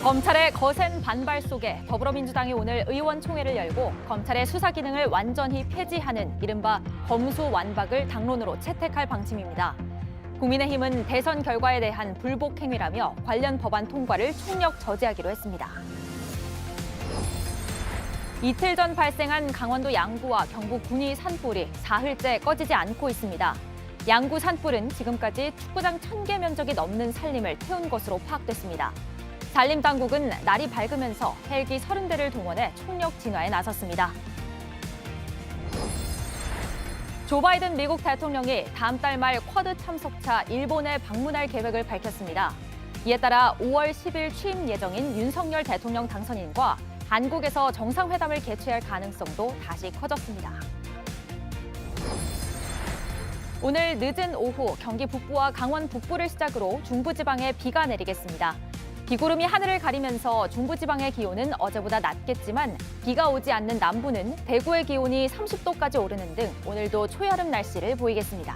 검찰의 거센 반발 속에 더불어민주당이 오늘 의원총회를 열고 검찰의 수사 기능을 완전히 폐지하는 이른바 검수완박을 당론으로 채택할 방침입니다. 국민의힘은 대선 결과에 대한 불복 행위라며 관련 법안 통과를 총력 저지하기로 했습니다. 이틀 전 발생한 강원도 양구와 경북 군위 산불이 사흘째 꺼지지 않고 있습니다. 양구 산불은 지금까지 축구장 1,000개 면적이 넘는 산림을 태운 것으로 파악됐습니다. 산림당국은 날이 밝으면서 헬기 30대를 동원해 총력 진화에 나섰습니다. 조 바이든 미국 대통령이 다음 달 말 쿼드 참석차 일본에 방문할 계획을 밝혔습니다. 이에 따라 5월 10일 취임 예정인 윤석열 대통령 당선인과 한국에서 정상회담을 개최할 가능성도 다시 커졌습니다. 오늘 늦은 오후 경기 북부와 강원 북부를 시작으로 중부지방에 비가 내리겠습니다. 비구름이 하늘을 가리면서 중부지방의 기온은 어제보다 낮겠지만 비가 오지 않는 남부는 대구의 기온이 30도까지 오르는 등 오늘도 초여름 날씨를 보이겠습니다.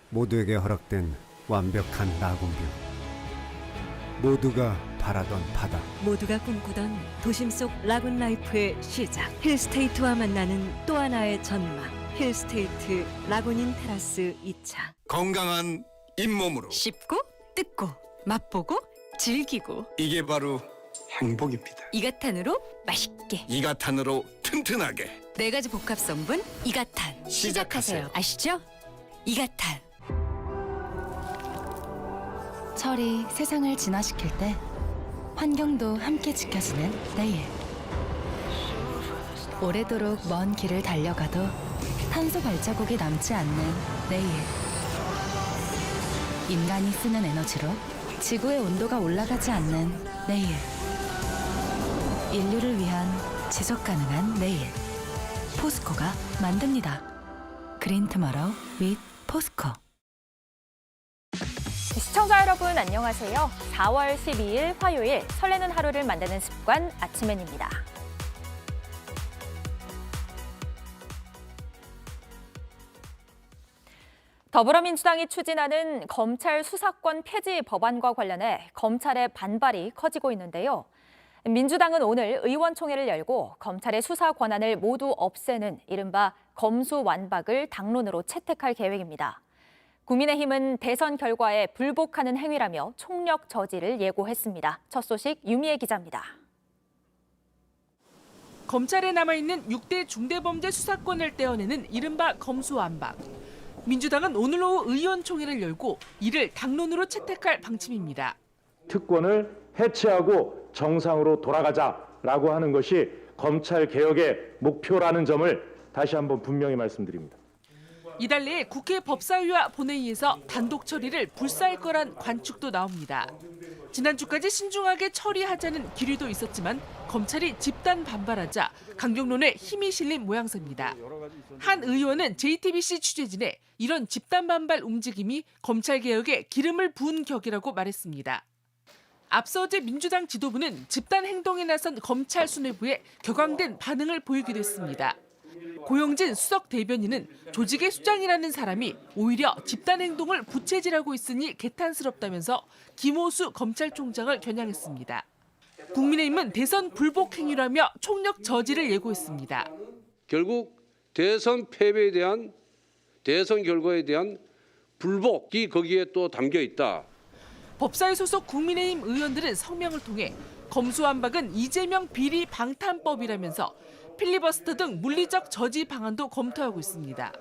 모두에게 허락된 완벽한 라군뷰. 모두가 바라던 바다. 모두가 꿈꾸던 도심 속 라군 라이프의 시작. 힐스테이트와 만나는 또 하나의 전망. 힐스테이트 라군인 테라스 2차. 건강한 잇몸으로 씹고 뜯고 맛보고 즐기고 이게 바로 행복입니다. 이가탄으로 맛있게. 이가탄으로 튼튼하게 4가지 복합 성분 이가탄. 시작하세요. 아시죠? 이가탄. 철이 세상을 진화시킬 때 환경도 함께 지켜주는 내일. 오래도록 먼 길을 달려가도 탄소 발자국이 남지 않는 내일. 인간이 쓰는 에너지로 지구의 온도가 올라가지 않는 내일. 인류를 위한 지속 가능한 내일. 포스코가 만듭니다. 그린 투모로우 with 포스코. 시청자 여러분 안녕하세요. 4월 12일 화요일 설레는 하루를 만드는 습관 아침엔입니다. 더불어민주당이 추진하는 검찰 수사권 폐지 법안과 관련해 검찰의 반발이 커지고 있는데요. 민주당은 오늘 의원총회를 열고 검찰의 수사 권한을 모두 없애는 이른바 검수완박을 당론으로 채택할 계획입니다. 국민의힘은 대선 결과에 불복하는 행위라며 총력 저지를 예고했습니다. 첫 소식 유미애 기자입니다. 검찰에 남아있는 6대 중대범죄 수사권을 떼어내는 이른바 검수완박. 민주당은 오늘 오후 의원총회를 열고 이를 당론으로 채택할 방침입니다. 특권을 해체하고 정상으로 돌아가자라고 하는 것이 검찰개혁의 목표라는 점을 다시 한번 분명히 말씀드립니다. 이달 내에 국회 법사위와 본회의에서 단독 처리를 불사할 거란 관측도 나옵니다. 지난주까지 신중하게 처리하자는 기류도 있었지만 검찰이 집단 반발하자 강경론에 힘이 실린 모양새입니다. 한 의원은 JTBC 취재진에 이런 집단 반발 움직임이 검찰개혁에 기름을 부은 격이라고 말했습니다. 앞서 어제 민주당 지도부는 집단 행동에 나선 검찰 수뇌부에 격앙된 반응을 보이기도 했습니다. 고영진 수석 대변인은 조직의 수장이라는 사람이 오히려 집단 행동을 부채질하고 있으니 개탄스럽다면서 김호수 검찰총장을 겨냥했습니다. 국민의힘은 대선 불복 행위라며 총력 저지를 예고했습니다. 결국 대선 패배에 대한 대선 결과에 대한 불복이 거기에 또 담겨 있다. 법사위 소속 국민의힘 의원들은 성명을 통해 검수완박은 이재명 비리 방탄법이라면서 필리버스터 등 물리적 저지 방안도 검토하고 있습니다.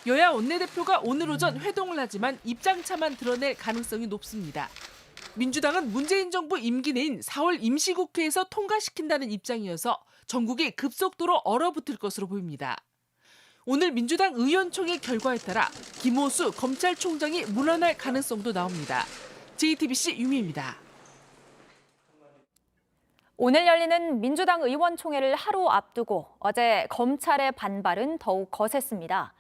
여야 원내대표가 오늘 오전 회동을 하지만 입장차만 드러낼 가능성이 높습니다. 민주당은 문재인 정부 임기 내인 4월 임시국회에서 통과시킨다는 입장이어서 전국이 급속도로 얼어붙을 것으로 보입니다. 오늘 민주당 의원총회 결과에 따라 김호수 검찰총장이 물러날 가능성도 나옵니다. JTBC 유미입니다. 오늘 열리는 민주당 의원총회를 하루 앞두고 어제 검찰의 반발은 더욱 거셌습니다.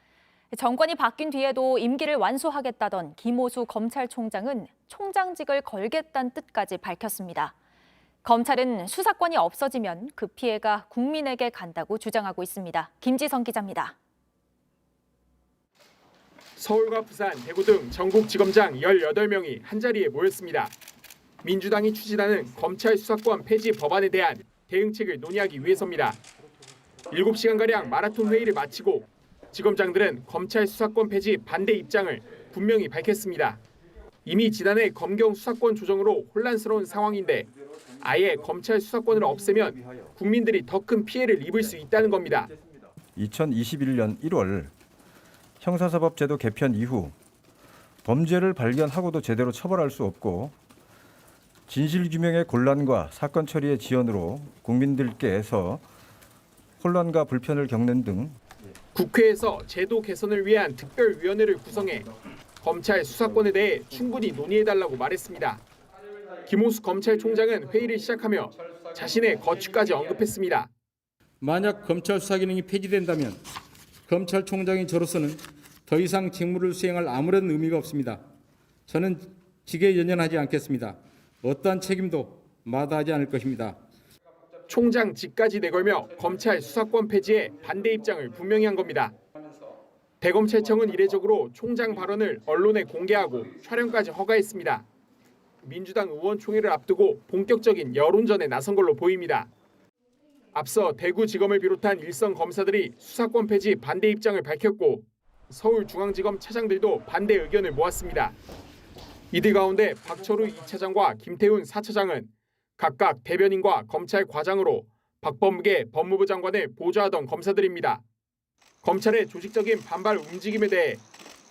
정권이 바뀐 뒤에도 임기를 완수하겠다던 김오수 검찰총장은 총장직을 걸겠다는 뜻까지 밝혔습니다. 검찰은 수사권이 없어지면 그 피해가 국민에게 간다고 주장하고 있습니다. 김지성 기자입니다. 서울과 부산, 대구 등 전국지검장 18명이 한자리에 모였습니다. 민주당이 추진하는 검찰 수사권 폐지 법안에 대한 대응책을 논의하기 위해서입니다. 7시간가량 마라톤 회의를 마치고 지검장들은 검찰 수사권 폐지 반대 입장을 분명히 밝혔습니다. 이미 지난해 검경 수사권 조정으로 혼란스러운 상황인데 아예 검찰 수사권을 없애면 국민들이 더 큰 피해를 입을 수 있다는 겁니다. 2021년 1월 형사사법제도 개편 이후 범죄를 발견하고도 제대로 처벌할 수 없고 진실규명의 곤란과 사건 처리의 지연으로 국민들께서 혼란과 불편을 겪는 등 국회에서 제도 개선을 위한 특별위원회를 구성해 검찰 수사권에 대해 충분히 논의해달라고 말했습니다. 김오수 검찰총장은 회의를 시작하며 자신의 거취까지 언급했습니다. 만약 검찰 수사 기능이 폐지된다면 검찰총장인 저로서는 더 이상 직무를 수행할 아무런 의미가 없습니다. 저는 직에 연연하지 않겠습니다. 어떠한 책임도 마다하지 않을 것입니다. 총장직까지 내걸며 검찰 수사권 폐지에 반대 입장을 분명히 한 겁니다. 대검찰청은 이례적으로 총장 발언을 언론에 공개하고 촬영까지 허가했습니다. 민주당 의원총회를 앞두고 본격적인 여론전에 나선 걸로 보입니다. 앞서 대구지검을 비롯한 일선 검사들이 수사권 폐지 반대 입장을 밝혔고 서울중앙지검 차장들도 반대 의견을 모았습니다. 이들 가운데 박철우 2차장과 김태훈 4차장은 각각 대변인과 검찰 과장으로 박범계 법무부 장관을 보좌하던 검사들입니다. 검찰의 조직적인 반발 움직임에 대해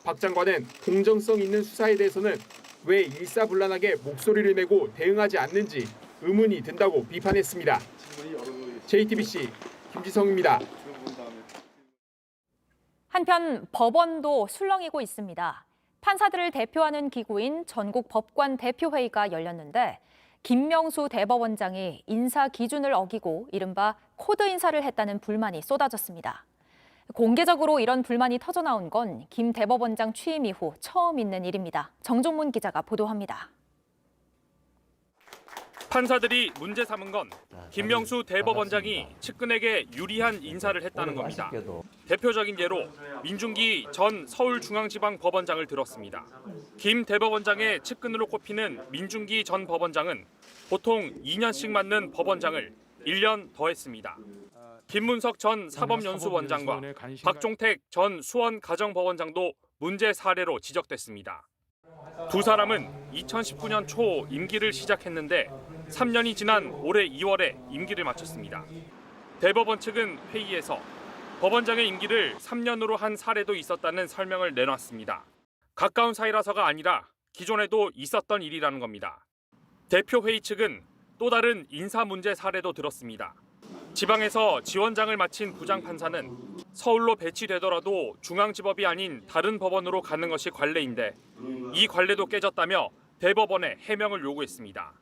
박 장관은 공정성 있는 수사에 대해서는 왜 일사불란하게 목소리를 내고 대응하지 않는지 의문이 든다고 비판했습니다. JTBC 김지성입니다. 한편 법원도 술렁이고 있습니다. 판사들을 대표하는 기구인 전국법관대표회의가 열렸는데 김명수 대법원장이 인사 기준을 어기고 이른바 코드 인사를 했다는 불만이 쏟아졌습니다. 공개적으로 이런 불만이 터져나온 건 김 대법원장 취임 이후 처음 있는 일입니다. 정종문 기자가 보도합니다. 판사들이 문제 삼은 건 김명수 대법원장이 측근에게 유리한 인사를 했다는 겁니다. 대표적인 예로 민중기 전 서울중앙지방법원장을 들었습니다. 김 대법원장의 측근으로 꼽히는 민중기 전 법원장은 보통 2년씩 맡는 법원장을 1년 더 했습니다. 김문석 전 사법연수원장과 박종택 전 수원가정법원장도 문제 사례로 지적됐습니다. 두 사람은 2019년 초 임기를 시작했는데 3년이 지난 올해 2월에 임기를 마쳤습니다. 대법원 측은 회의에서 법원장의 임기를 3년으로 한 사례도 있었다는 설명을 내놨습니다. 가까운 사이라서가 아니라 기존에도 있었던 일이라는 겁니다. 대표회의 측은 또 다른 인사 문제 사례도 들었습니다. 지방에서 지원장을 마친 부장판사는 서울로 배치되더라도 중앙지법이 아닌 다른 법원으로 가는 것이 관례인데 이 관례도 깨졌다며 대법원에 해명을 요구했습니다.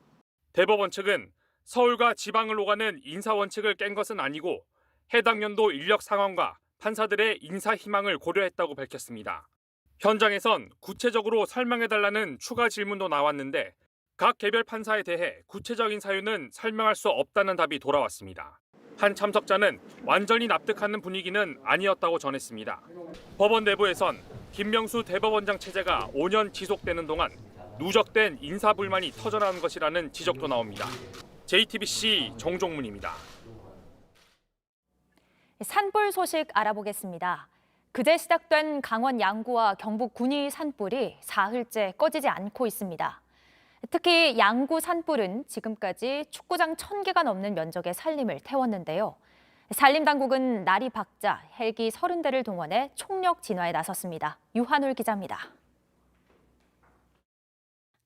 대법원 측은 서울과 지방을 오가는 인사 원칙을 깬 것은 아니고 해당 연도 인력 상황과 판사들의 인사 희망을 고려했다고 밝혔습니다. 현장에선 구체적으로 설명해달라는 추가 질문도 나왔는데 각 개별 판사에 대해 구체적인 사유는 설명할 수 없다는 답이 돌아왔습니다. 한 참석자는 완전히 납득하는 분위기는 아니었다고 전했습니다. 법원 내부에선 김명수 대법원장 체제가 5년 지속되는 동안 누적된 인사불만이 터져나온 것이라는 지적도 나옵니다. JTBC 정종문입니다. 산불 소식 알아보겠습니다. 그제 시작된 강원 양구와 경북 군위 산불이 사흘째 꺼지지 않고 있습니다. 특히 양구 산불은 지금까지 축구장 1000개가 넘는 면적의 산림을 태웠는데요. 산림당국은 날이 밝자 헬기 30대를 동원해 총력 진화에 나섰습니다. 유한울 기자입니다.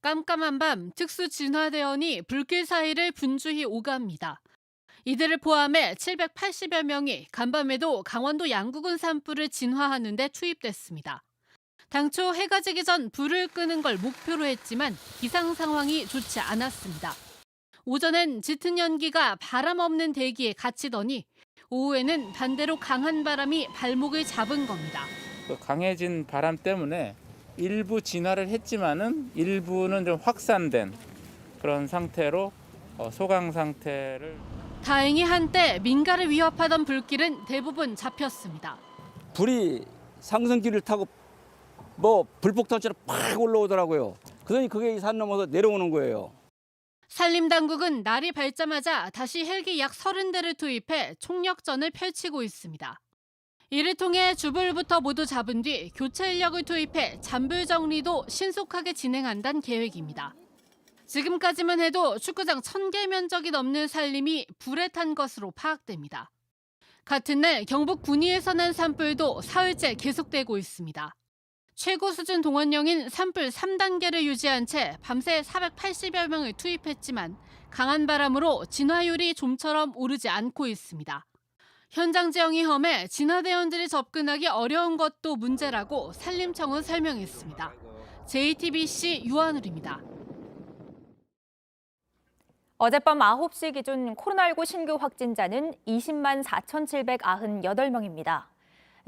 깜깜한 밤 특수진화대원이 불길 사이를 분주히 오갑니다. 이들을 포함해 780여 명이 간밤에도 강원도 양구군 산불을 진화하는 데 투입됐습니다. 당초 해가 지기 전 불을 끄는 걸 목표로 했지만 기상 상황이 좋지 않았습니다. 오전엔 짙은 연기가 바람 없는 대기에 갇히더니 오후에는 반대로 강한 바람이 발목을 잡은 겁니다. 강해진 바람 때문에 일부 진화를 했지만은 일부는 좀 확산된 그런 상태로 소강 상태를. 다행히 한때 민가를 위협하던 불길은 대부분 잡혔습니다. 불이 상승기를 타고 불폭 터치로 팍 올라오더라고요. 그러니 그게 이 산 넘어서 내려오는 거예요. 산림당국은 날이 밝자마자 다시 헬기 약 30대를 투입해 총력전을 펼치고 있습니다. 이를 통해 주불부터 모두 잡은 뒤 교체 인력을 투입해 잔불 정리도 신속하게 진행한다는 계획입니다. 지금까지만 해도 축구장 1000개 면적이 넘는 산림이 불에 탄 것으로 파악됩니다. 같은 날 경북 군위에서 난 산불도 사흘째 계속되고 있습니다. 최고 수준 동원령인 산불 3단계를 유지한 채 밤새 480여 명을 투입했지만 강한 바람으로 진화율이 좀처럼 오르지 않고 있습니다. 현장 지형이 험해 진화대원들이 접근하기 어려운 것도 문제라고 산림청은 설명했습니다. JTBC 유한울입니다. 어젯밤 9시 기준 코로나19 신규 확진자는 20만 4,798명입니다.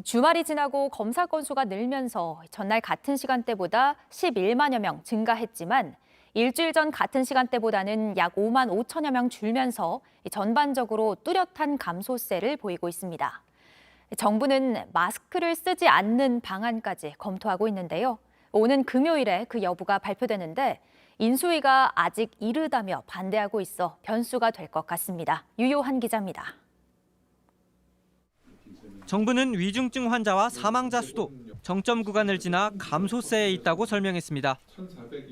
주말이 지나고 검사 건수가 늘면서 전날 같은 시간대보다 11만여 명 증가했지만 일주일 전 같은 시간대보다는 약 5만 5천여 명 줄면서 전반적으로 뚜렷한 감소세를 보이고 있습니다. 정부는 마스크를 쓰지 않는 방안까지 검토하고 있는데요. 오는 금요일에 그 여부가 발표되는데 인수위가 아직 이르다며 반대하고 있어 변수가 될 것 같습니다. 유요한 기자입니다. 정부는 위중증 환자와 사망자 수도 정점 구간을 지나 감소세에 있다고 설명했습니다.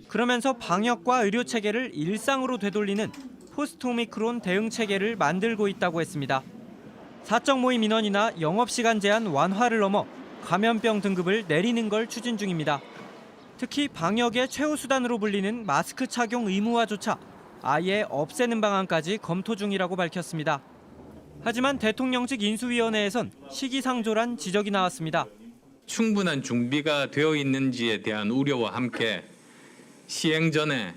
그러면서 방역과 의료 체계를 일상으로 되돌리는 포스트 오미크론 대응 체계를 만들고 있다고 했습니다. 사적 모임 인원이나 영업시간 제한 완화를 넘어 감염병 등급을 내리는 걸 추진 중입니다. 특히 방역의 최후 수단으로 불리는 마스크 착용 의무화조차 아예 없애는 방안까지 검토 중이라고 밝혔습니다. 하지만 대통령직 인수위원회에선 시기상조란 지적이 나왔습니다. 충분한 준비가 되어 있는지에 대한 우려와 함께 시행 전에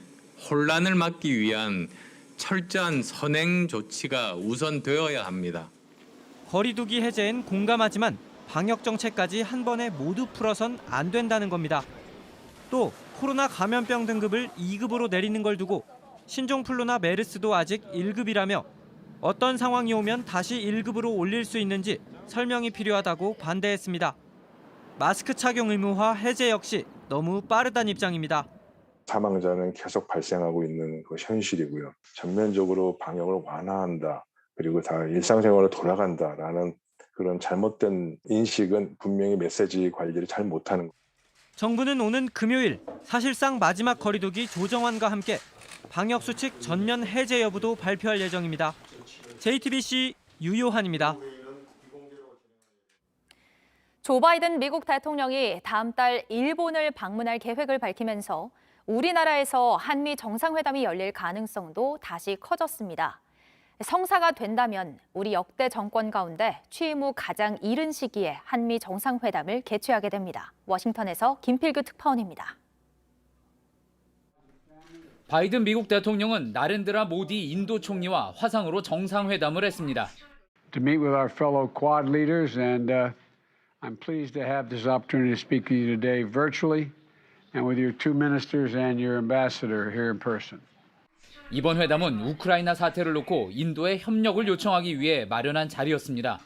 혼란을 막기 위한 철저한 선행 조치가 우선되어야 합니다. 거리두기 해제엔 공감하지만 방역 정책까지 한 번에 모두 풀어선 안 된다는 겁니다. 또 코로나 감염병 등급을 2급으로 내리는 걸 두고 신종플루나 메르스도 아직 1급이라며 어떤 상황이 오면 다시 1급으로 올릴 수 있는지 설명이 필요하다고 반대했습니다. 마스크 착용 의무화 해제 역시 너무 빠르다는 입장입니다. 사망자는 계속 발생하고 있는 그 현실이고요. 전면적으로 방역을 완화한다. 그리고 다 일상생활로 돌아간다라는 그런 잘못된 인식은 분명히 메시지 관리를 잘 못하는 거예요. 정부는 오는 금요일 사실상 마지막 거리두기 조정안과 함께 방역수칙 전면 해제 여부도 발표할 예정입니다. JTBC 유요한입니다. 조 바이든 미국 대통령이 다음 달 일본을 방문할 계획을 밝히면서 우리나라에서 한미 정상회담이 열릴 가능성도 다시 커졌습니다. 성사가 된다면 우리 역대 정권 가운데 취임 후 가장 이른 시기에 한미 정상회담을 개최하게 됩니다. 워싱턴에서 김필규 특파원입니다. 바이든 미국 대통령은 나렌드라 모디 인도 총리와 화상으로 정상회담을 했습니다. To meet with our fellow Quad leaders, and I'm pleased to have this opportunity to speak to you today virtually, and with your two ministers and your ambassador here in person. 이번 회담은 우크라이나 사태를 놓고 인도에 협력을 요청하기 위해 마련한 자리였습니다.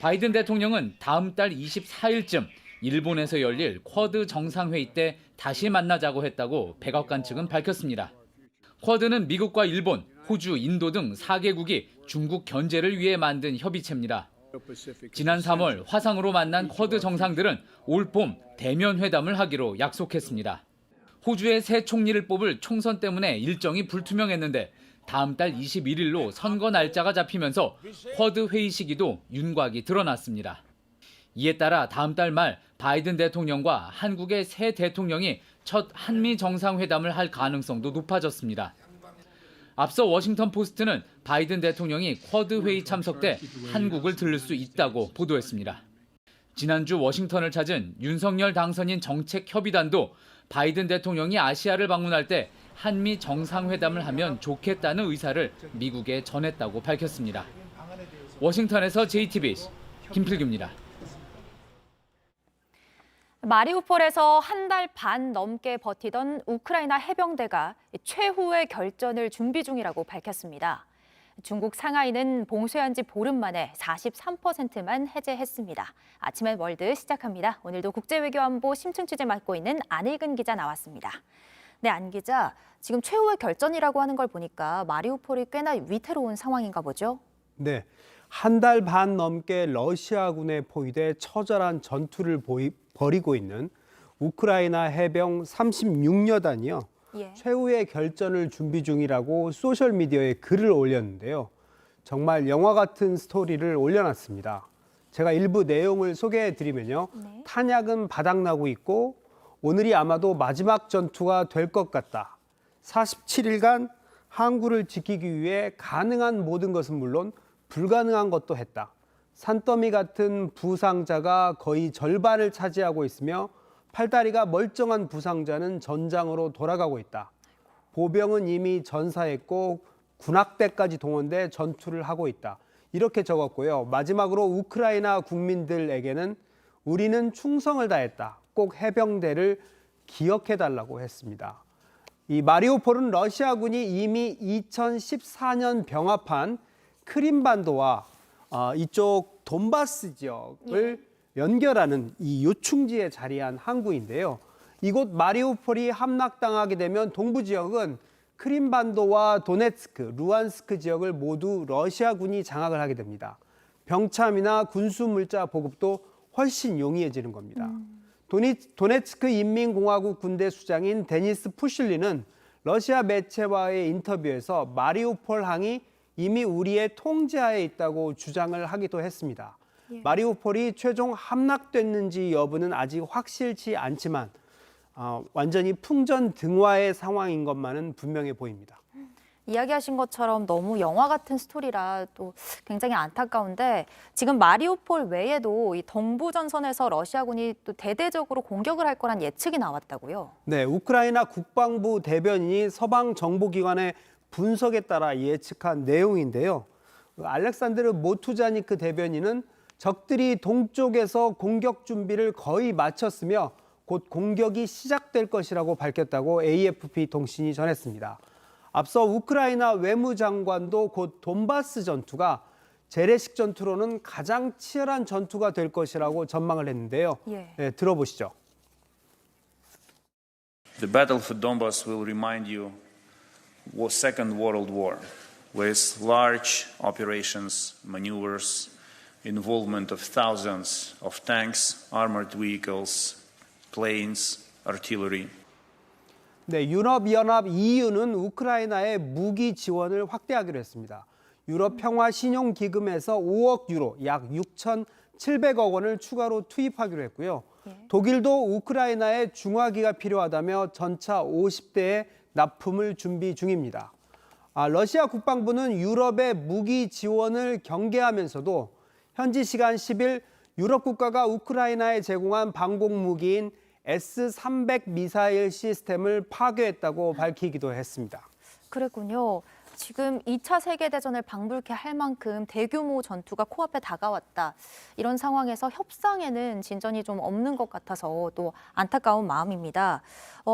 바이든 대통령은 다음 달 24일쯤 일본에서 열릴 쿼드 정상회의 때 다시 만나자고 했다고 백악관 측은 밝혔습니다. 쿼드는 미국과 일본, 호주, 인도 등 4개국이 중국 견제를 위해 만든 협의체입니다. 지난 3월 화상으로 만난 쿼드 정상들은 올 봄 대면 회담을 하기로 약속했습니다. 호주의 새 총리를 뽑을 총선 때문에 일정이 불투명했는데 다음 달 21일로 선거 날짜가 잡히면서 쿼드 회의 시기도 윤곽이 드러났습니다. 이에 따라 다음 달 말 바이든 대통령과 한국의 새 대통령이 첫 한미 정상회담을 할 가능성도 높아졌습니다. 앞서 워싱턴 포스트는 바이든 대통령이 쿼드 회의 참석 때 한국을 들를 수 있다고 보도했습니다. 지난주 워싱턴을 찾은 윤석열 당선인 정책협의단도 바이든 대통령이 아시아를 방문할 때 한미 정상회담을 하면 좋겠다는 의사를 미국에 전했다고 밝혔습니다. 워싱턴에서 JTBC 김필규입니다. 마리우폴에서 한 달 반 넘게 버티던 우크라이나 해병대가 최후의 결전을 준비 중이라고 밝혔습니다. 중국 상하이는 봉쇄한 지 보름 만에 43%만 해제했습니다. 아침엔 월드 시작합니다. 오늘도 국제외교안보 심층 취재 맡고 있는 안일근 기자 나왔습니다. 네, 안 기자, 지금 최후의 결전이라고 하는 걸 보니까 마리우폴이 꽤나 위태로운 상황인가 보죠? 네, 한 달 반 넘게 러시아군에 포위돼 처절한 전투를 벌이고 있는 우크라이나 해병 36여 단이요. 최후의 결전을 준비 중이라고 소셜미디어에 글을 올렸는데요. 정말 영화 같은 스토리를 올려놨습니다. 제가 일부 내용을 소개해드리면요. 탄약은 바닥나고 있고 오늘이 아마도 마지막 전투가 될 것 같다. 47일간 항구를 지키기 위해 가능한 모든 것은 물론 불가능한 것도 했다. 산더미 같은 부상자가 거의 절반을 차지하고 있으며 팔다리가 멀쩡한 부상자는 전장으로 돌아가고 있다. 보병은 이미 전사했고 군악대까지 동원돼 전투를 하고 있다. 이렇게 적었고요. 마지막으로 우크라이나 국민들에게는 우리는 충성을 다했다. 꼭 해병대를 기억해달라고 했습니다. 이 마리우폴은 러시아군이 이미 2014년 병합한 크림반도와 이쪽 돈바스 지역을 연결하는 이 요충지에 자리한 항구인데요. 이곳 마리우폴이 함락당하게 되면 동부 지역은 크림반도와 도네츠크, 루안스크 지역을 모두 러시아군이 장악을 하게 됩니다. 병참이나 군수물자 보급도 훨씬 용이해지는 겁니다. 도네츠크 인민공화국 군대 수장인 데니스 푸실리는 러시아 매체와의 인터뷰에서 마리우폴 항이 이미 우리의 통제하에 있다고 주장을 하기도 했습니다. 마리우폴이 최종 함락됐는지 여부는 아직 확실치 않지만 완전히 풍전등화의 상황인 것만은 분명해 보입니다. 이야기하신 것처럼 너무 영화 같은 스토리라 또 굉장히 안타까운데 지금 마리우폴 외에도 이 동부 전선에서 러시아군이 또 대대적으로 공격을 할 거란 예측이 나왔다고요? 네, 우크라이나 국방부 대변인이 서방 정보기관의 분석에 따라 예측한 내용인데요. 알렉산드르 모투자니크 대변인은 적들이 동쪽에서 공격 준비를 거의 마쳤으며 곧 공격이 시작될 것이라고 밝혔다고 AFP 통신이 전했습니다. 앞서 우크라이나 외무장관도 곧 돈바스 전투가 재래식 전투로는 가장 치열한 전투가 될 것이라고 전망을 했는데요. 네, 들어보시죠. The battle for Donbass will remind you of Second World War, with large operations, maneuvers, involvement of thousands of tanks, armored vehicles, planes, artillery. 네, 유럽연합 EU는 우크라이나의 무기 지원을 확대하기로 했습니다. 유럽 평화 신용 기금에서 5억 유로, 약 6,700억 원을 추가로 투입하기로 했고요. 독일도 우크라이나에 중화기가 필요하다며 전차 50대의 납품을 준비 중입니다. 러시아 국방부는 유럽의 무기 지원을 경계하면서도 현지 시간 10일 유럽 국가가 우크라이나에 제공한 방공 무기인 S-300 미사일 시스템을 파괴했다고 밝히기도 했습니다. 그랬군요. 지금 2차 세계대전을 방불케 할 만큼 대규모 전투가 코앞에 다가왔다. 이런 상황에서 협상에는 진전이 좀 없는 것 같아서 또 안타까운 마음입니다.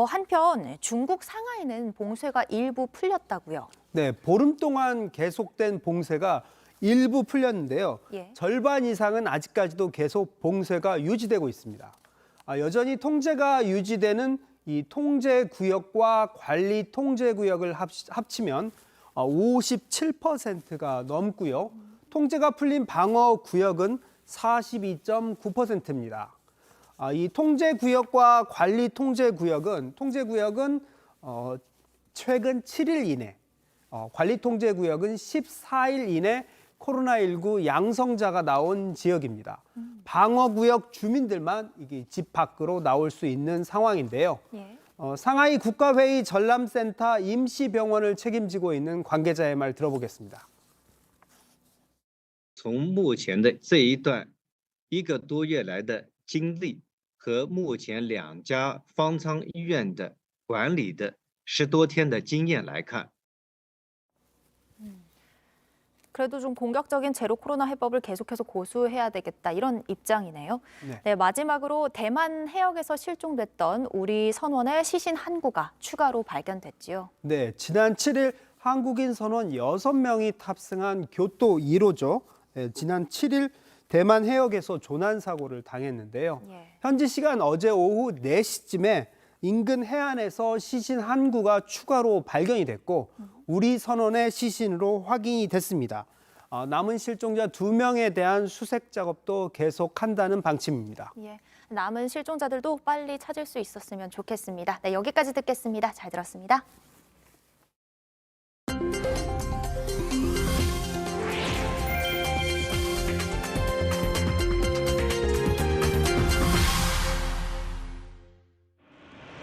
한편 중국 상하이는 봉쇄가 일부 풀렸다고요? 네, 보름 동안 계속된 봉쇄가 일부 풀렸는데요. 절반 이상은 아직까지도 계속 봉쇄가 유지되고 있습니다. 여전히 통제가 유지되는 이 통제구역과 관리 통제구역을 합치면 57%가 넘고요. 통제가 풀린 방어구역은 42.9%입니다. 이 통제구역과 관리 통제구역은 최근 7일 이내, 관리 통제구역은 14일 이내 코로나19 양성자가 나온 지역입니다. 방어구역 주민들만 이게 집 밖으로 나올 수 있는 상황인데요. 상하이 국가회의 전람센터 임시병원을 책임지고 있는 관계자의 말 들어보겠습니다. 从目前的这一段1个多月来的经历和目前2家方舱医院的管理的10多天的经验来看， 그래도 좀 공격적인 제로 코로나 해법을 계속해서 고수해야 되겠다 이런 입장이네요. 네, 마지막으로 대만 해역에서 실종됐던 우리 선원의 시신 한 구가 추가로 발견됐지요. 네, 지난 7일 한국인 선원 6명이 탑승한 교토 1호죠. 네, 지난 7일 대만 해역에서 조난 사고를 당했는데요. 현지 시간 어제 오후 4시쯤에 인근 해안에서 시신 한 구가 추가로 발견이 됐고 우리 선원의 시신으로 확인이 됐습니다. 남은 실종자 2명에 대한 수색 작업도 계속한다는 방침입니다. 예, 남은 실종자들도 빨리 찾을 수 있었으면 좋겠습니다. 네, 여기까지 듣겠습니다. 잘 들었습니다.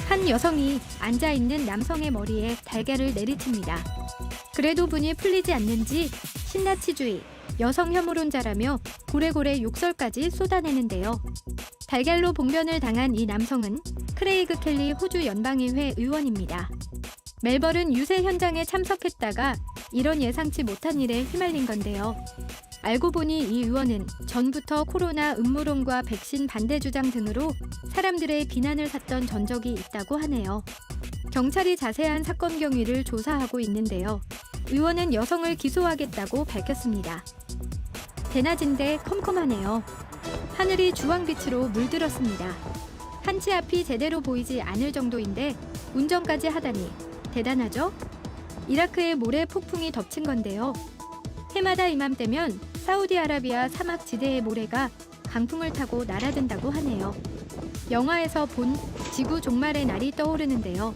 한 여성이 앉아있는 남성의 머리에 달걀을 내리칩니다. 그래도 분이 풀리지 않는지 신나치주의, 여성 혐오론자라며 고래고래 욕설까지 쏟아내는데요. 달걀로 봉변을 당한 이 남성은 크레이그 켈리 호주 연방의회 의원입니다. 멜버른 유세 현장에 참석했다가 이런 예상치 못한 일에 휘말린 건데요. 알고 보니 이 의원은 전부터 코로나 음모론과 백신 반대 주장 등으로 사람들의 비난을 샀던 전적이 있다고 하네요. 경찰이 자세한 사건 경위를 조사하고 있는데요. 의원은 여성을 기소하겠다고 밝혔습니다. 대낮인데 컴컴하네요. 하늘이 주황빛으로 물들었습니다. 한 치 앞이 제대로 보이지 않을 정도인데 운전까지 하다니 대단하죠? 이라크에 모래 폭풍이 덮친 건데요. 해마다 이맘때면 사우디아라비아 사막 지대의 모래가 강풍을 타고 날아든다고 하네요. 영화에서 본 지구 종말의 날이 떠오르는데요.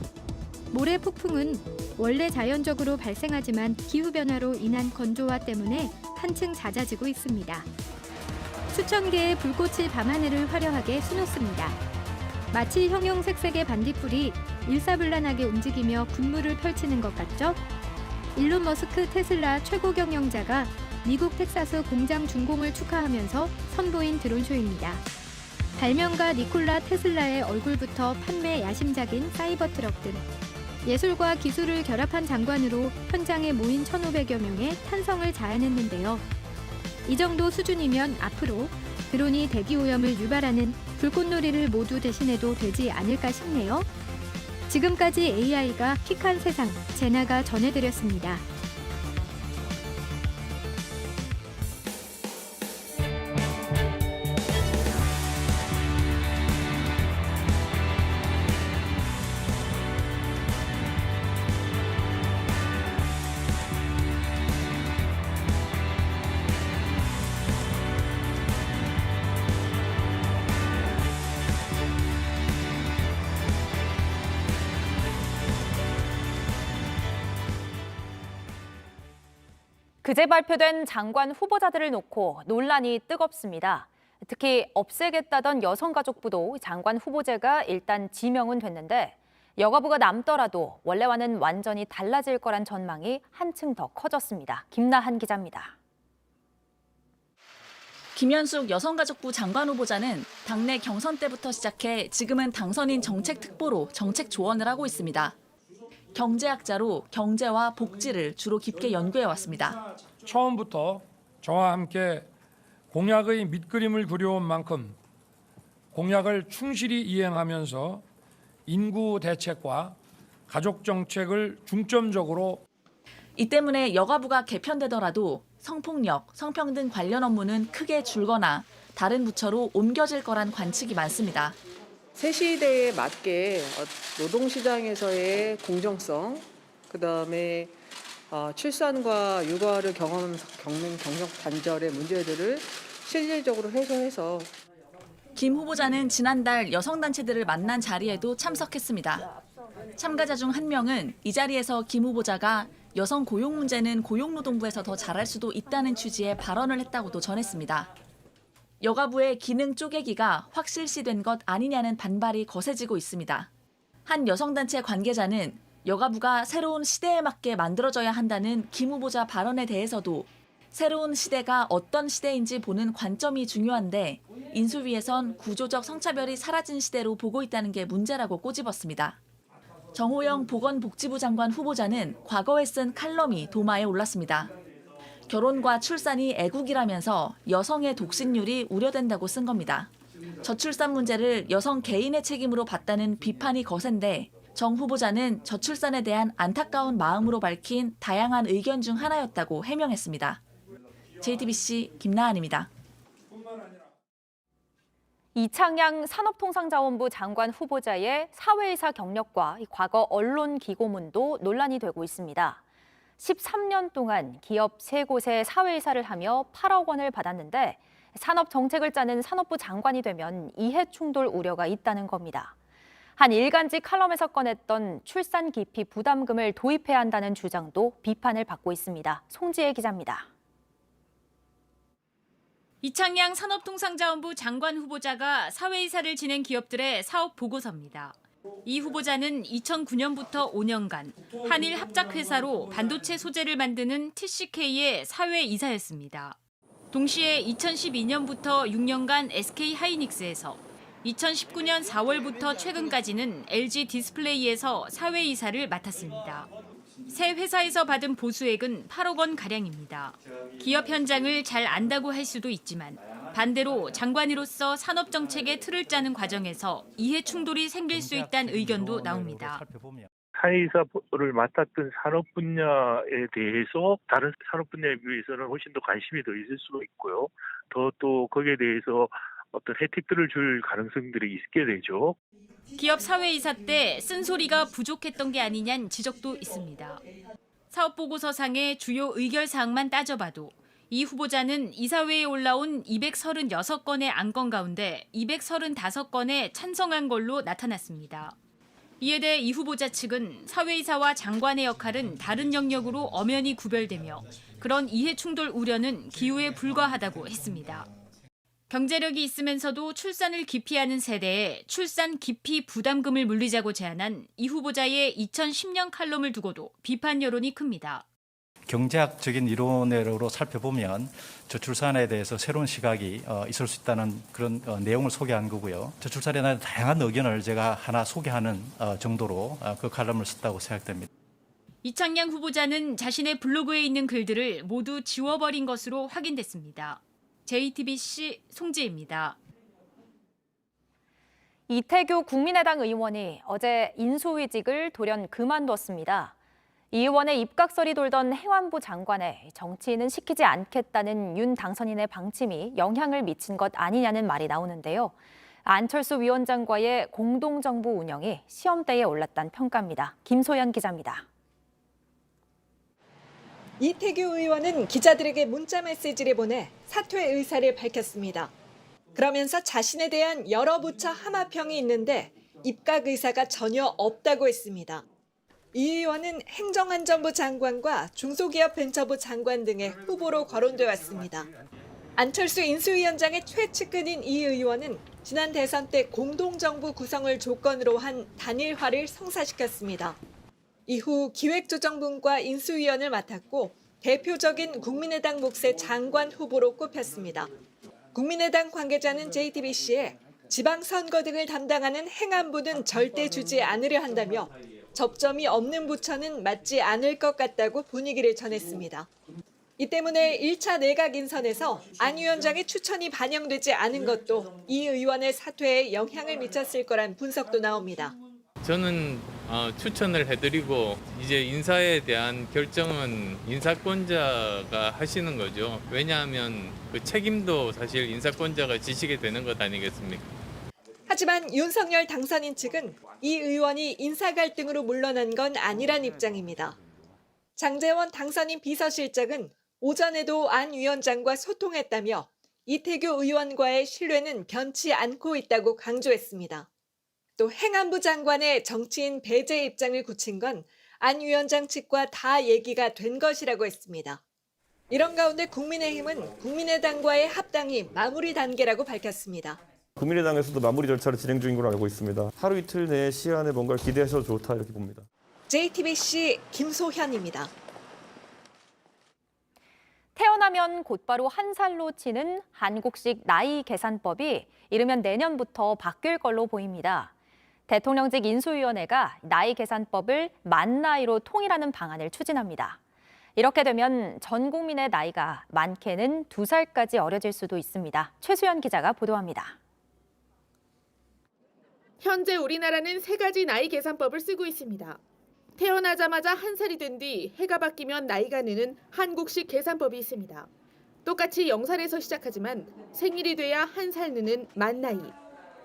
모래 폭풍은 원래 자연적으로 발생하지만 기후변화로 인한 건조화 때문에 한층 잦아지고 있습니다. 수천 개의 불꽃이 밤하늘을 화려하게 수놓습니다. 마치 형형색색의 반딧불이 일사불란하게 움직이며 군무를 펼치는 것 같죠? 일론 머스크 테슬라 최고 경영자가 미국 텍사스 공장 준공을 축하하면서 선보인 드론쇼입니다. 발명가 니콜라 테슬라의 얼굴부터 판매 야심작인 사이버 트럭 등 예술과 기술을 결합한 장관으로 현장에 모인 1,500여 명의 탄성을 자아냈는데요. 이 정도 수준이면 앞으로 드론이 대기오염을 유발하는 불꽃놀이를 모두 대신해도 되지 않을까 싶네요. 지금까지 AI가 픽한 세상, 제나가 전해드렸습니다. 그제 발표된 장관 후보자들을 놓고 논란이 뜨겁습니다. 특히 없애겠다던 여성가족부도 장관 후보제가 일단 지명은 됐는데 여가부가 남더라도 원래와는 완전히 달라질 거란 전망이 한층 더 커졌습니다. 김나한 기자입니다. 김현숙 여성가족부 장관 후보자는 당내 경선 때부터 시작해 지금은 당선인 정책특보로 정책 조언을 하고 있습니다. 경제학자로 경제와 복지를 주로 깊게 연구해왔습니다. 처음부터 저와 함께 공약의 밑그림을 그려온 만큼 공약을 충실히 이행하면서 인구 대책과 가족 정책을 중점적으로 이 때문에 여가부가 개편되더라도 성폭력, 성평등 관련 업무는 크게 줄거나 다른 부처로 옮겨질 거란 관측이 많습니다. 새 시대에 맞게 노동시장에서의 공정성, 그다음에 출산과 육아를 겪는 경력 단절의 문제들을 실질적으로 해소해서 김 후보자는 지난달 여성단체들을 만난 자리에도 참석했습니다. 참가자 중 한 명은 이 자리에서 김 후보자가 여성 고용 문제는 고용노동부에서 더 잘할 수도 있다는 취지의 발언을 했다고도 전했습니다. 여가부의 기능 쪼개기가 확실시된 것 아니냐는 반발이 거세지고 있습니다. 한 여성단체 관계자는 여가부가 새로운 시대에 맞게 만들어져야 한다는 김 후보자 발언에 대해서도 새로운 시대가 어떤 시대인지 보는 관점이 중요한데 인수위에선 구조적 성차별이 사라진 시대로 보고 있다는 게 문제라고 꼬집었습니다. 정호영 보건복지부 장관 후보자는 과거에 쓴 칼럼이 도마에 올랐습니다. 결혼과 출산이 애국이라면서 여성의 독신율이 우려된다고 쓴 겁니다. 저출산 문제를 여성 개인의 책임으로 봤다는 비판이 거센데 정 후보자는 저출산에 대한 안타까운 마음으로 밝힌 다양한 의견 중 하나였다고 해명했습니다. JTBC 김나은입니다. 이창양 산업통상자원부 장관 후보자의 사회이사 경력과 과거 언론 기고문도 논란이 되고 있습니다. 13년 동안 기업 3곳에 사회이사를 하며 8억 원을 받았는데 산업 정책을 짜는 산업부 장관이 되면 이해 충돌 우려가 있다는 겁니다. 한 일간지 칼럼에서 꺼냈던 출산 기피 부담금을 도입해야 한다는 주장도 비판을 받고 있습니다. 송지혜 기자입니다. 이창양 산업통상자원부 장관 후보자가 사회이사를 지낸 기업들의 사업 보고서입니다. 이 후보자는 2009년부터 5년간 한일 합작회사로 반도체 소재를 만드는 TCK의 사회이사였습니다. 동시에 2012년부터 6년간 SK하이닉스에서 2019년 4월부터 최근까지는 LG 디스플레이에서 사회이사를 맡았습니다. 새 회사에서 받은 보수액은 8억 원가량입니다. 기업 현장을 잘 안다고 할 수도 있지만 반대로 장관으로서 산업정책의 틀을 짜는 과정에서 이해 충돌이 생길 수 있다는 의견도 나옵니다. 사회이사를 맡았던 산업 분야에 대해서 다른 산업 분야에 비해서는 훨씬 더 관심이 더 있을 수도 있고요. 또 거기에 대해서 어떤 혜택들을 줄 가능성들이 있게 되죠. 기업 사회이사 때 쓴소리가 부족했던 게 아니냐는 지적도 있습니다. 사업보고서상의 주요 의결사항만 따져봐도 이 후보자는 이사회에 올라온 236건의 안건 가운데 235건에 찬성한 걸로 나타났습니다. 이에 대해 이 후보자 측은 사회이사와 장관의 역할은 다른 영역으로 엄연히 구별되며 그런 이해충돌 우려는 기우에 불과하다고 했습니다. 경제력이 있으면서도 출산을 기피하는 세대에 출산 기피 부담금을 물리자고 제안한 이 후보자의 2010년 칼럼을 두고도 비판 여론이 큽니다. 경제학적인 이론으로 살펴보면 저출산에 대해서 새로운 시각이 있을 수 있다는 그런 내용을 소개한 거고요. 저출산에 대한 다양한 의견을 제가 하나 소개하는 정도로 그 칼럼을 썼다고 생각됩니다. 이창양 후보자는 자신의 블로그에 있는 글들을 모두 지워버린 것으로 확인됐습니다. JTBC 송지혜입니다. 이태규 국민의당 의원이 어제 인수위직을 돌연 그만뒀습니다. 이 의원의 입각설이 돌던 행안부 장관에 정치인은 시키지 않겠다는 윤 당선인의 방침이 영향을 미친 것 아니냐는 말이 나오는데요. 안철수 위원장과의 공동정부 운영이 시험대에 올랐다는 평가입니다. 김소연 기자입니다. 이태규 의원은 기자들에게 문자 메시지를 보내 사퇴 의사를 밝혔습니다. 그러면서 자신에 대한 여러 부처 하마평이 있는데 입각 의사가 전혀 없다고 했습니다. 이 의원은 행정안전부 장관과 중소기업벤처부 장관 등의 후보로 거론돼 왔습니다. 안철수 인수위원장의 최측근인 이 의원은 지난 대선 때 공동정부 구성을 조건으로 한 단일화를 성사시켰습니다. 이후 기획조정분과 인수위원을 맡았고 대표적인 국민의당 몫의 장관 후보로 꼽혔습니다. 국민의당 관계자는 JTBC에 지방선거 등을 담당하는 행안부는 절대 주지 않으려 한다며 접점이 없는 부처는 맞지 않을 것 같다고 분위기를 전했습니다. 이 때문에 1차 내각 인선에서 안 위원장의 추천이 반영되지 않은 것도 이 의원의 사퇴에 영향을 미쳤을 거란 분석도 나옵니다. 저는 추천을 해드리고 이제 인사에 대한 결정은 인사권자가 하시는 거죠. 왜냐하면 그 책임도 사실 인사권자가 지시게 되는 것 아니겠습니까? 하지만 윤석열 당선인 측은 이 의원이 인사 갈등으로 물러난 건 아니란 입장입니다. 장제원 당선인 비서실장은 오전에도 안 위원장과 소통했다며 이태규 의원과의 신뢰는 변치 않고 있다고 강조했습니다. 또 행안부 장관의 정치인 배제 입장을 굳힌 건 안 위원장 측과 다 얘기가 된 것이라고 했습니다. 이런 가운데 국민의힘은 국민의당과의 합당이 마무리 단계라고 밝혔습니다. 국민의당에서도 마무리 절차를 진행 중인 걸로 알고 있습니다. 하루 이틀 내 시한에 뭔가를 기대하셔도 좋다 이렇게 봅니다. JTBC 김소현입니다. 태어나면 곧바로 한 살로 치는 한국식 나이 계산법이 이르면 내년부터 바뀔 걸로 보입니다. 대통령직 인수위원회가 나이 계산법을 만 나이로 통일하는 방안을 추진합니다. 이렇게 되면 전 국민의 나이가 많게는 2살까지 어려질 수도 있습니다. 최수연 기자가 보도합니다. 현재 우리나라는 3가지 나이 계산법을 쓰고 있습니다. 태어나자마자 1살이 된 뒤 해가 바뀌면 나이가 느는 한국식 계산법이 있습니다. 똑같이 0살에서 시작하지만 생일이 돼야 1살 느는 만나이,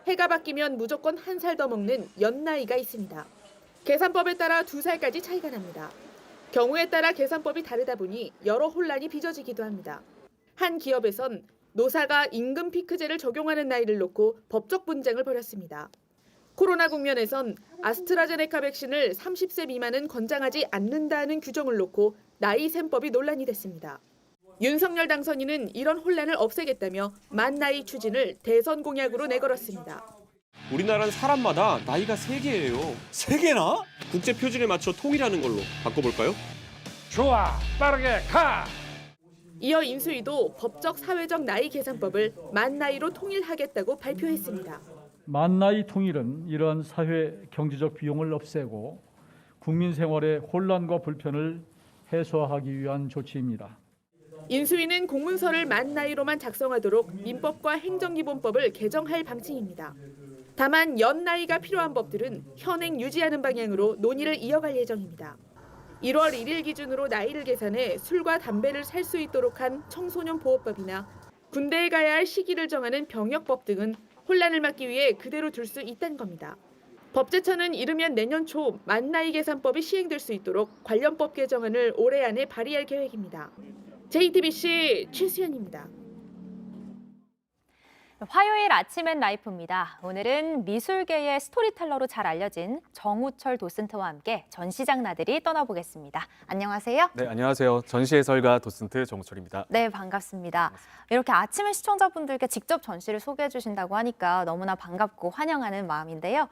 해가 바뀌면 무조건 1살 더 먹는 연나이가 있습니다. 계산법에 따라 2살까지 차이가 납니다. 경우에 따라 계산법이 다르다 보니 여러 혼란이 빚어지기도 합니다. 한 기업에선 노사가 임금 피크제를 적용하는 나이를 놓고 법적 분쟁을 벌였습니다. 코로나 국면에선 아스트라제네카 백신을 30세 미만은 권장하지 않는다는 규정을 놓고 나이 셈법이 논란이 됐습니다. 윤석열 당선인은 이런 혼란을 없애겠다며 만나이 추진을 대선 공약으로 내걸었습니다. 우리나라는 사람마다 나이가 3개예요. 3개나? 국제 표준에 맞춰 통일하는 걸로 바꿔볼까요? 좋아, 빠르게 가! 이어 인수위도 법적 사회적 나이 계산법을 만나이로 통일하겠다고 발표했습니다. 만나이 통일은 이러한 사회 경제적 비용을 없애고 국민 생활의 혼란과 불편을 해소하기 위한 조치입니다. 인수위는 공문서를 만나이로만 작성하도록 민법과 행정기본법을 개정할 방침입니다. 다만 연나이가 필요한 법들은 현행 유지하는 방향으로 논의를 이어갈 예정입니다. 1월 1일 기준으로 나이를 계산해 술과 담배를 살 수 있도록 한 청소년 보호법이나 군대에 가야 할 시기를 정하는 병역법 등은 혼란을 막기 위해 그대로 둘 수 있다는 겁니다. 법제처는 이르면 내년 초 만나이 계산법이 시행될 수 있도록 관련 법 개정안을 올해 안에 발의할 계획입니다. JTBC 최수연입니다. 화요일 아침엔 라이프입니다. 오늘은 미술계의 스토리텔러로 잘 알려진 정우철 도슨트와 함께 전시장 나들이 떠나보겠습니다. 안녕하세요. 네, 안녕하세요. 전시해설가 도슨트 정우철입니다. 네, 반갑습니다. 이렇게 아침에 시청자분들께 직접 전시를 소개해 주신다고 하니까 너무나 반갑고 환영하는 마음인데요.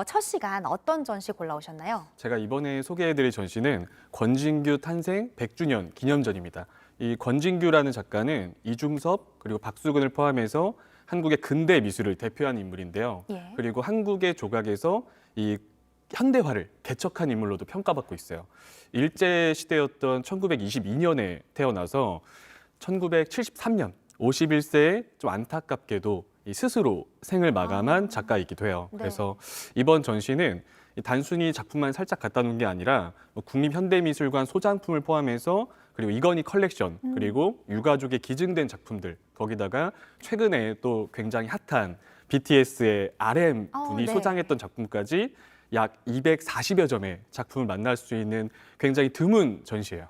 첫 시간 어떤 전시 골라오셨나요? 제가 이번에 소개해드릴 전시는 권진규 탄생 100주년 기념전입니다. 이 권진규라는 작가는 이중섭 그리고 박수근을 포함해서 한국의 근대 미술을 대표하는 인물인데요. 예. 그리고 한국의 조각에서 이 현대화를 개척한 인물로도 평가받고 있어요. 일제 시대였던 1922년에 태어나서 1973년 51세에 좀 안타깝게도 이 스스로 생을 마감한 작가이기도 해요. 네. 그래서 이번 전시는 단순히 작품만 살짝 갖다 놓은 게 아니라 국립현대미술관 소장품을 포함해서 그리고 이건희 컬렉션, 그리고 유가족에 기증된 작품들, 거기다가 최근에 또 굉장히 핫한 BTS의 RM 분이 네. 소장했던 작품까지 약 240여 점의 작품을 만날 수 있는 굉장히 드문 전시예요.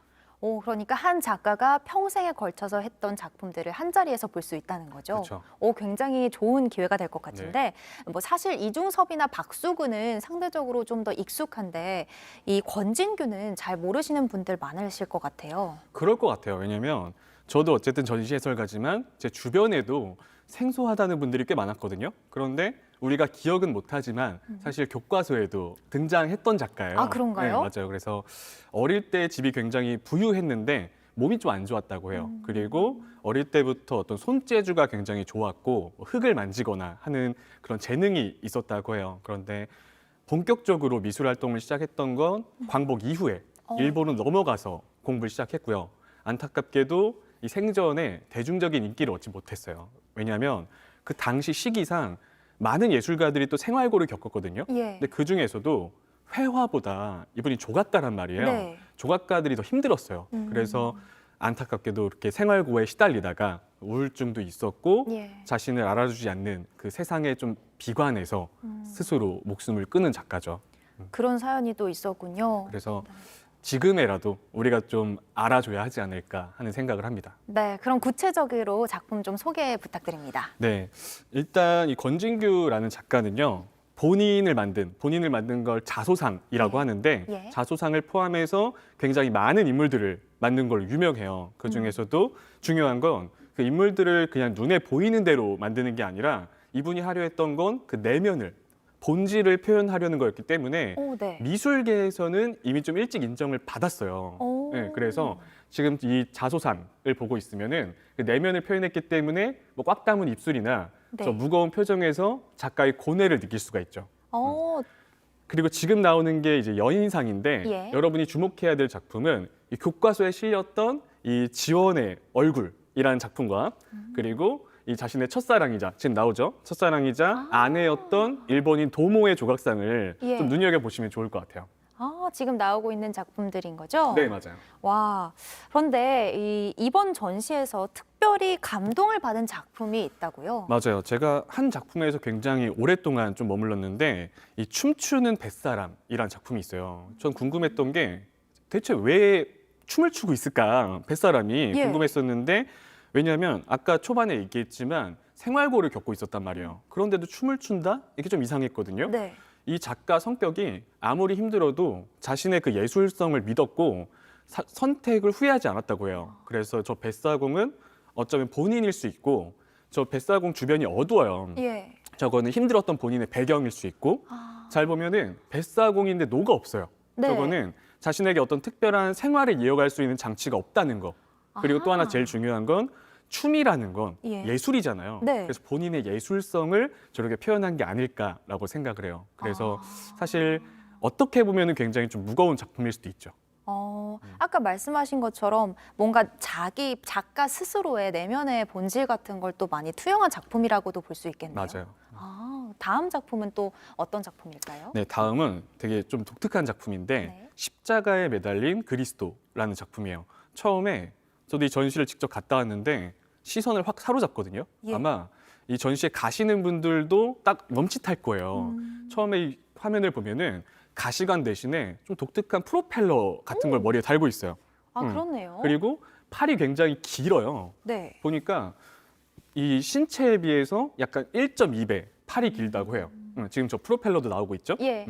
그러니까 한 작가가 평생에 걸쳐서 했던 작품들을 한 자리에서 볼 수 있다는 거죠. 그렇죠. 굉장히 좋은 기회가 될 것 같은데 뭐 사실 이중섭이나 박수근은 상대적으로 좀 더 익숙한데 이 권진규는 잘 모르시는 분들 많으실 것 같아요. 그럴 것 같아요. 왜냐면 저도 어쨌든 전시해설가지만 제 주변에도 생소하다는 분들이 꽤 많았거든요. 그런데 우리가 기억은 못하지만 사실 교과서에도 등장했던 작가예요. 아, 그런가요? 네, 맞아요. 그래서 어릴 때 집이 굉장히 부유했는데 몸이 좀 안 좋았다고 해요. 그리고 어릴 때부터 어떤 손재주가 굉장히 좋았고 흙을 만지거나 하는 그런 재능이 있었다고 해요. 그런데 본격적으로 미술 활동을 시작했던 건 광복 이후에 일본으로 넘어가서 공부를 시작했고요. 안타깝게도 이 생전에 대중적인 인기를 얻지 못했어요. 왜냐하면 그 당시 시기상 많은 예술가들이 또 생활고를 겪었거든요. 예. 근데 그 중에서도 회화보다 이분이 조각가란 말이에요. 네. 조각가들이 더 힘들었어요. 그래서 안타깝게도 이렇게 생활고에 시달리다가 우울증도 있었고 예. 자신을 알아주지 않는 그 세상에 좀 비관해서 스스로 목숨을 끊은 작가죠. 그런 사연이 또 있었군요. 그래서 지금에라도 우리가 좀 알아줘야 하지 않을까 하는 생각을 합니다. 네, 그럼 구체적으로 작품 좀 소개 부탁드립니다. 네, 일단 이 권진규라는 작가는요. 본인을 만든 걸 자소상이라고 하는데 예. 자소상을 포함해서 굉장히 많은 인물들을 만든 걸로 유명해요. 그 중에서도 중요한 건 그 인물들을 그냥 눈에 보이는 대로 만드는 게 아니라 이분이 하려 했던 건 그 내면을 본질을 표현하려는 거였기 때문에 네. 미술계에서는 이미 좀 일찍 인정을 받았어요. 네, 그래서 지금 이 자소상을 보고 있으면은 그 내면을 표현했기 때문에 뭐 꽉 담은 입술이나 네. 저 무거운 표정에서 작가의 고뇌를 느낄 수가 있죠. 그리고 지금 나오는 게 이제 여인상인데 예. 여러분이 주목해야 될 작품은 이 교과서에 실렸던 이 지원의 얼굴이라는 작품과 그리고 이 자신의 첫사랑이자 지금 나오죠. 첫사랑이자 아내였던 일본인 도모의 조각상을 예. 좀 눈여겨보시면 좋을 것 같아요. 지금 나오고 있는 작품들인 거죠? 네, 맞아요. 와, 그런데 이번 전시에서 특별히 감동을 받은 작품이 있다고요? 맞아요. 제가 한 작품에서 굉장히 오랫동안 좀 머물렀는데 이 춤추는 뱃사람이라는 작품이 있어요. 전 궁금했던 게 대체 왜 춤을 추고 있을까? 뱃사람이 예. 궁금했었는데 왜냐하면 아까 초반에 얘기했지만 생활고를 겪고 있었단 말이에요. 그런데도 춤을 춘다? 이게 좀 이상했거든요. 네. 이 작가 성격이 아무리 힘들어도 자신의 그 예술성을 믿었고 선택을 후회하지 않았다고 해요. 그래서 저 뱃사공은 어쩌면 본인일 수 있고 저 뱃사공 주변이 어두워요. 예. 저거는 힘들었던 본인의 배경일 수 있고 잘 보면은 뱃사공인데 노가 없어요. 네. 저거는 자신에게 어떤 특별한 생활을 이어갈 수 있는 장치가 없다는 거. 그리고 또 하나 제일 중요한 건 춤이라는 건 예. 예술이잖아요. 네. 그래서 본인의 예술성을 저렇게 표현한 게 아닐까라고 생각을 해요. 그래서 사실 어떻게 보면 굉장히 좀 무거운 작품일 수도 있죠. 아까 말씀하신 것처럼 뭔가 자기 작가 스스로의 내면의 본질 같은 걸 또 많이 투영한 작품이라고도 볼 수 있겠네요. 맞아요. 다음 작품은 또 어떤 작품일까요? 네, 다음은 되게 좀 독특한 작품인데 네. 십자가에 매달린 그리스도라는 작품이에요. 처음에 저도 이 전시를 직접 갔다 왔는데 시선을 확 사로잡거든요. 예. 아마 이 전시에 가시는 분들도 딱 멈칫할 거예요. 처음에 이 화면을 보면은 가시관 대신에 좀 독특한 프로펠러 같은 걸 머리에 달고 있어요. 그렇네요. 그리고 팔이 굉장히 길어요. 네. 보니까 이 신체에 비해서 약간 1.2배 팔이 길다고 해요. 지금 저 프로펠러도 나오고 있죠? 예.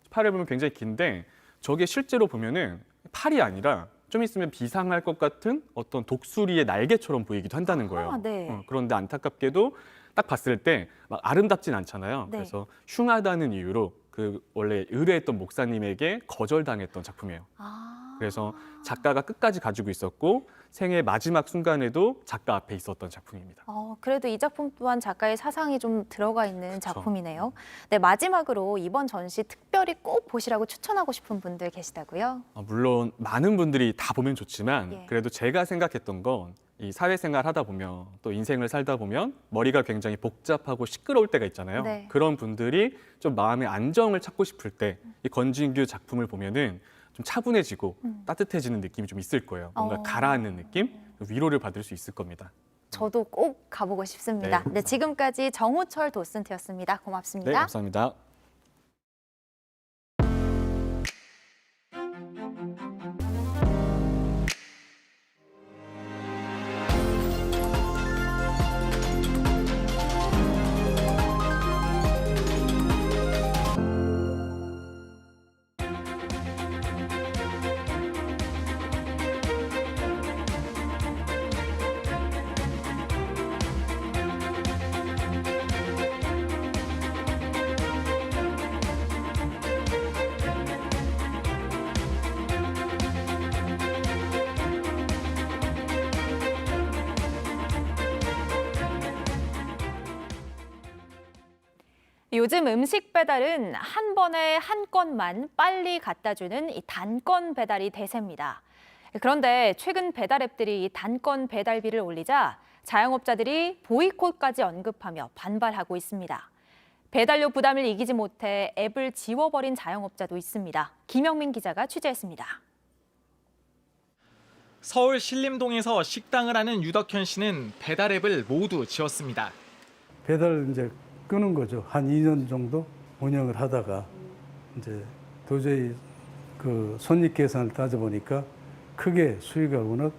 팔을 보면 굉장히 긴데 저게 실제로 보면은 팔이 아니라 좀 있으면 비상할 것 같은 어떤 독수리의 날개처럼 보이기도 한다는 거예요. 네. 그런데 안타깝게도 딱 봤을 때 막 아름답진 않잖아요. 네. 그래서 흉하다는 이유로 그 원래 의뢰했던 목사님에게 거절당했던 작품이에요. 그래서 작가가 끝까지 가지고 있었고 생애 마지막 순간에도 작가 앞에 있었던 작품입니다. 그래도 이 작품 또한 작가의 사상이 좀 들어가 있는 작품이네요. 네, 마지막으로 이번 전시 특별히 꼭 보시라고 추천하고 싶은 분들 계시다고요? 물론 많은 분들이 다 보면 좋지만 예. 그래도 제가 생각했던 건 이 사회생활 하다 보면 또 인생을 살다 보면 머리가 굉장히 복잡하고 시끄러울 때가 있잖아요. 네. 그런 분들이 좀 마음의 안정을 찾고 싶을 때 이 권진규 작품을 보면은 좀 차분해지고 따뜻해지는 느낌이 좀 있을 거예요. 뭔가 가라앉는 느낌, 위로를 받을 수 있을 겁니다. 저도 꼭 가보고 싶습니다. 네, 지금까지 정호철 도슨트였습니다. 고맙습니다. 네, 감사합니다. 요즘 음식 배달은 한 번에 한 건만 빨리 갖다 주는 이 단건 배달이 대세입니다. 그런데 최근 배달 앱들이 이 단건 배달비를 올리자 자영업자들이 보이콧까지 언급하며 반발하고 있습니다. 배달료 부담을 이기지 못해 앱을 지워버린 자영업자도 있습니다. 김영민 기자가 취재했습니다. 서울 신림동에서 식당을 하는 유덕현 씨는 배달 앱을 모두 지웠습니다. 배달 이제 끄는 거죠. 한 2년 정도 운영을 하다가 이제 도저히 그 손익 계산을 따져보니까 크게 수익하고는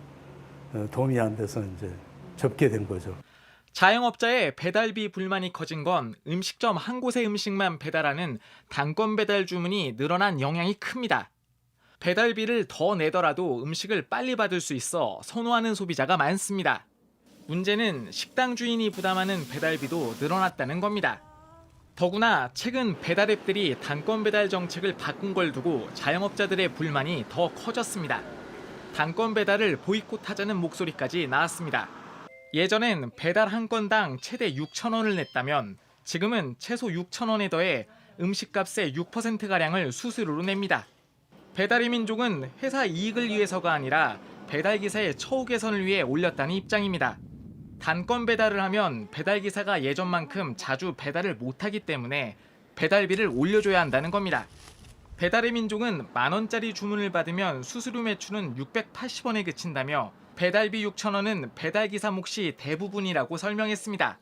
도움이 안 돼서 이제 접게 된 거죠. 자영업자의 배달비 불만이 커진 건 음식점 한 곳의 음식만 배달하는 단건 배달 주문이 늘어난 영향이 큽니다. 배달비를 더 내더라도 음식을 빨리 받을 수 있어 선호하는 소비자가 많습니다. 문제는 식당 주인이 부담하는 배달비도 늘어났다는 겁니다. 더구나 최근 배달 앱들이 단건 배달 정책을 바꾼 걸 두고 자영업자들의 불만이 더 커졌습니다. 단건 배달을 보이콧하자는 목소리까지 나왔습니다. 예전엔 배달 한 건당 최대 6,000원을 냈다면 지금은 최소 6,000원에 더해 음식값의 6%가량을 수수료로 냅니다. 배달의 민족은 회사 이익을 위해서가 아니라 배달기사의 처우 개선을 위해 올렸다는 입장입니다. 단건 배달을 하면 배달기사가 예전만큼 자주 배달을 못하기 때문에 배달비를 올려줘야 한다는 겁니다. 배달의 민족은 10,000원짜리 주문을 받으면 수수료 매출은 680원에 그친다며 배달비 6,000원은 배달기사 몫이 대부분이라고 설명했습니다.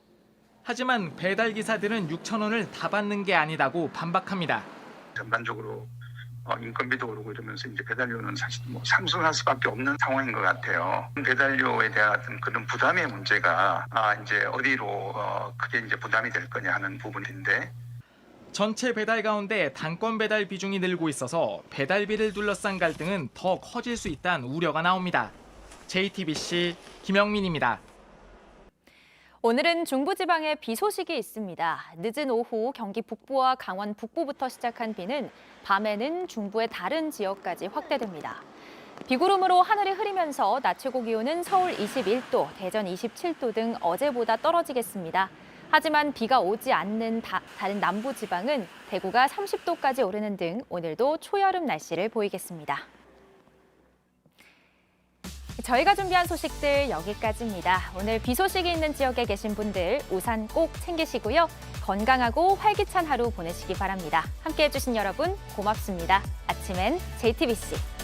하지만 배달기사들은 6,000원을 다 받는 게 아니다고 반박합니다. 전반적으로 인건비도 오르고 이러면서 이제 배달료는 사실 상승할 수밖에 없는 상황인 것 같아요. 배달료에 대한 어떤 그런 부담의 문제가 이제 어디로 크게 이제 부담이 될 거냐 하는 부분인데. 전체 배달 가운데 단건 배달 비중이 늘고 있어서 배달비를 둘러싼 갈등은 더 커질 수 있다는 우려가 나옵니다. JTBC 김영민입니다. 오늘은 중부지방에 비 소식이 있습니다. 늦은 오후 경기 북부와 강원 북부부터 시작한 비는 밤에는 중부의 다른 지역까지 확대됩니다. 비구름으로 하늘이 흐리면서 낮 최고 기온은 서울 21도, 대전 27도 등 어제보다 떨어지겠습니다. 하지만 비가 오지 않는 다른 남부 지방은 대구가 30도까지 오르는 등 오늘도 초여름 날씨를 보이겠습니다. 저희가 준비한 소식들 여기까지입니다. 오늘 비 소식이 있는 지역에 계신 분들 우산 꼭 챙기시고요. 건강하고 활기찬 하루 보내시기 바랍니다. 함께해 주신 여러분 고맙습니다. 아침엔 JTBC.